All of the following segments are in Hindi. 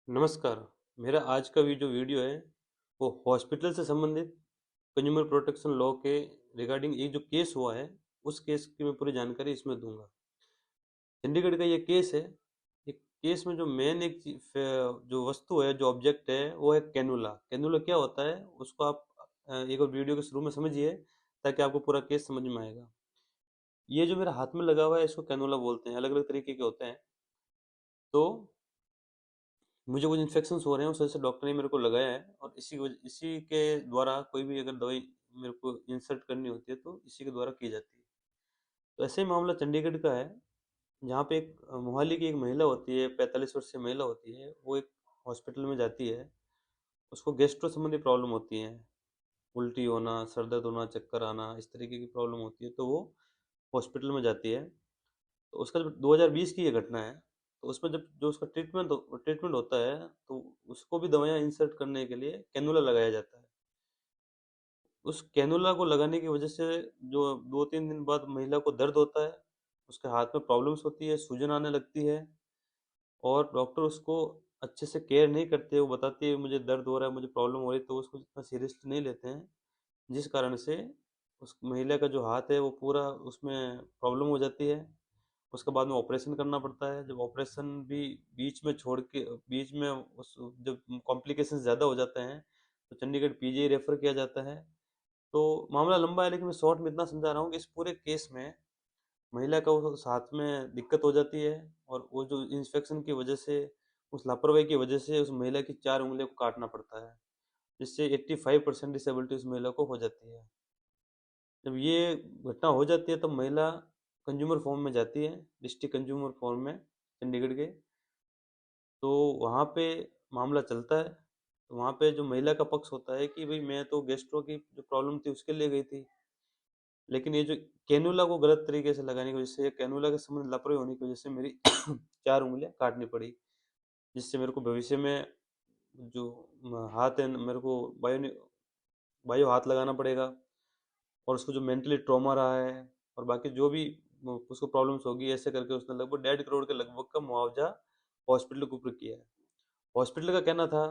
नमस्कार। मेरा आज का जो वीडियो है वो हॉस्पिटल से संबंधित कंज्यूमर प्रोटेक्शन लॉ के रिगार्डिंग एक जो केस हुआ है उस केस की मैं पूरी जानकारी इसमें दूंगा। चंडीगढ़ का ये केस है। ये केस में जो मेन जो वस्तु है, जो ऑब्जेक्ट है, वो है कैनुला। कैनुला क्या होता है उसको आप एक और वीडियो के शुरू में समझिए ताकि आपको पूरा केस समझ में आएगा। ये जो मेरे हाथ में लगा हुआ है इसको कैनुला बोलते हैं। अलग अलग तरीके के होते हैं। तो मुझे कुछ इन्फेक्शंस हो रहे हैं, उस वजह से डॉक्टर ने मेरे को लगाया है और इसी के द्वारा कोई भी अगर दवाई मेरे को इंसर्ट करनी होती है तो इसी के द्वारा की जाती है। तो ऐसे ही मामला चंडीगढ़ का है, जहाँ पे एक मोहाली की एक महिला होती है, 45 वर्षीय महिला होती है। वो एक हॉस्पिटल में जाती है। उसको गैस्ट्रो संबंधी प्रॉब्लम होती है, उल्टी होना, सर दर्द होना, चक्कर आना, इस तरीके की प्रॉब्लम होती है। तो वो हॉस्पिटल में जाती है। तो उसका जब 2020 की ये घटना है, तो उसमें जब जो उसका ट्रीटमेंट होता है तो उसको भी दवाइयाँ इंसर्ट करने के लिए कैनुला लगाया जाता है। उस कैनुला को लगाने की वजह से जो 2-3 दिन बाद महिला को दर्द होता है, उसके हाथ में प्रॉब्लम्स होती है, सूजन आने लगती है और डॉक्टर उसको अच्छे से केयर नहीं करते। वो बताती है मुझे दर्द हो रहा है, मुझे प्रॉब्लम हो रही है, तो उसको इतना सीरियसली नहीं लेते हैं, जिस कारण से उस महिला का जो हाथ है वो पूरा उसमें प्रॉब्लम हो जाती है। उसके बाद में ऑपरेशन करना पड़ता है। जब ऑपरेशन भी बीच में उस जब कॉम्प्लिकेशंस ज़्यादा हो जाते हैं तो चंडीगढ़ पीजीआई रेफर किया जाता है। तो मामला लंबा है, लेकिन मैं शॉर्ट में इतना समझा रहा हूँ कि इस पूरे केस में महिला का उस हाथ में दिक्कत हो जाती है और वो जो इंफेक्शन की वजह से, उस लापरवाही की वजह से उस महिला की 4 उँगलियों को काटना पड़ता है, जिससे 85% डिसेबिलिटी उस महिला को हो जाती है। जब ये घटना हो जाती है तब महिला कंज्यूमर फॉर्म में जाती है, डिस्ट्रिक्ट कंज्यूमर फॉर्म में चंडीगढ़ के। तो वहाँ पे मामला चलता है। तो वहाँ पे जो महिला का पक्ष होता है कि भई मैं तो गैस्ट्रो की जो प्रॉब्लम थी उसके लिए गई थी। लेकिन ये जो कैनुला को गलत तरीके से लगाने की वजह से, कैनुला के संबंध लापरवाही होने की वजह से मेरी 4 उँगलियाँ काटनी पड़ी। जिससे मेरे को भविष्य में जो हाथ है मेरे को बायो हाथ लगाना पड़ेगा और उसको जो मेंटली ट्रॉमा रहा है और बाकी जो भी उसको प्रॉब्लम्स होगी, ऐसे करके उसने लगभग 1.5 करोड़ के लगभग का मुआवजा हॉस्पिटल के ऊपर किया है। हॉस्पिटल का कहना था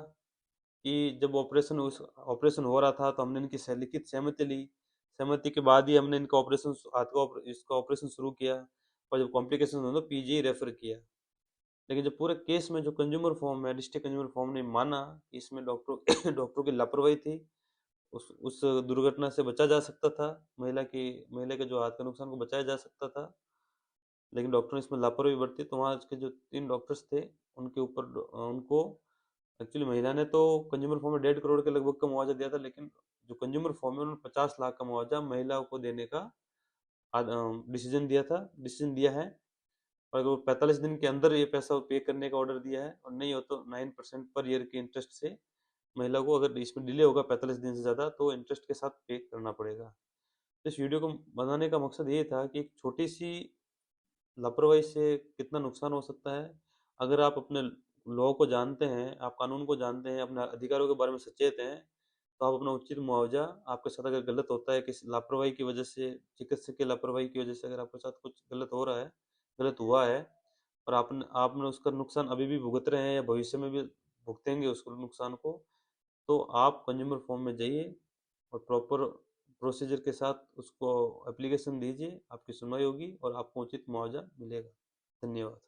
कि जब ऑपरेशन हो रहा था तो हमने इनकी लिखित सहमति ली। सहमति के बाद ही हमने इनका इसका ऑपरेशन शुरू किया और जब कॉम्प्लिकेशन हुआ तो पीजीआई रेफर किया। लेकिन जब पूरे केस में जो कंज्यूमर फॉर्म है, डिस्ट्रिक्ट कंज्यूमर फॉर्म ने माना कि इसमें डॉक्टरों डॉक्टरों की लापरवाही थी, उस दुर्घटना से बचा जा सकता था, महिला के जो हाथ के नुकसान को बचाया जा सकता था, लेकिन डॉक्टर ने इसमें लापरवाही बरती। तो वहाँ के जो 3 डॉक्टर्स थे उनके ऊपर उनको एक्चुअली महिला ने तो कंज्यूमर फॉर्म में 1.5 करोड़ के लगभग का मुआवजा दिया था, लेकिन जो कंज्यूमर फॉर्म है उन्होंने 50 लाख का मुआवजा महिला को देने का डिसीजन दिया है। और अगर वो 45 दिन के अंदर ये पैसा पे करने का ऑर्डर दिया है और नहीं हो तो 9% पर ईयर के इंटरेस्ट से महिला को, अगर इसमें डिले होगा 45 दिन से ज़्यादा, तो इंटरेस्ट के साथ पे करना पड़ेगा। तो इस वीडियो को बनाने का मकसद ये था कि एक छोटी सी लापरवाही से कितना नुकसान हो सकता है। अगर आप अपने लॉ को जानते हैं, आप कानून को जानते हैं, अपने अधिकारों के बारे में सचेत हैं, तो आप अपना उचित मुआवजा, आपके साथ अगर गलत होता है किसी लापरवाही की वजह से, चिकित्सक की लापरवाही की वजह से अगर आपके साथ कुछ गलत हो रहा है, गलत हुआ है और आपने आपने उसका नुकसान अभी भी भुगत रहे हैं या भविष्य में भी भुगतेंगे उसको नुकसान को, तो आप कंज्यूमर फॉर्म में जाइए और प्रॉपर प्रोसीजर के साथ उसको एप्लीकेशन दीजिए, आपकी सुनवाई होगी और आपको उचित मुआवजा मिलेगा। धन्यवाद।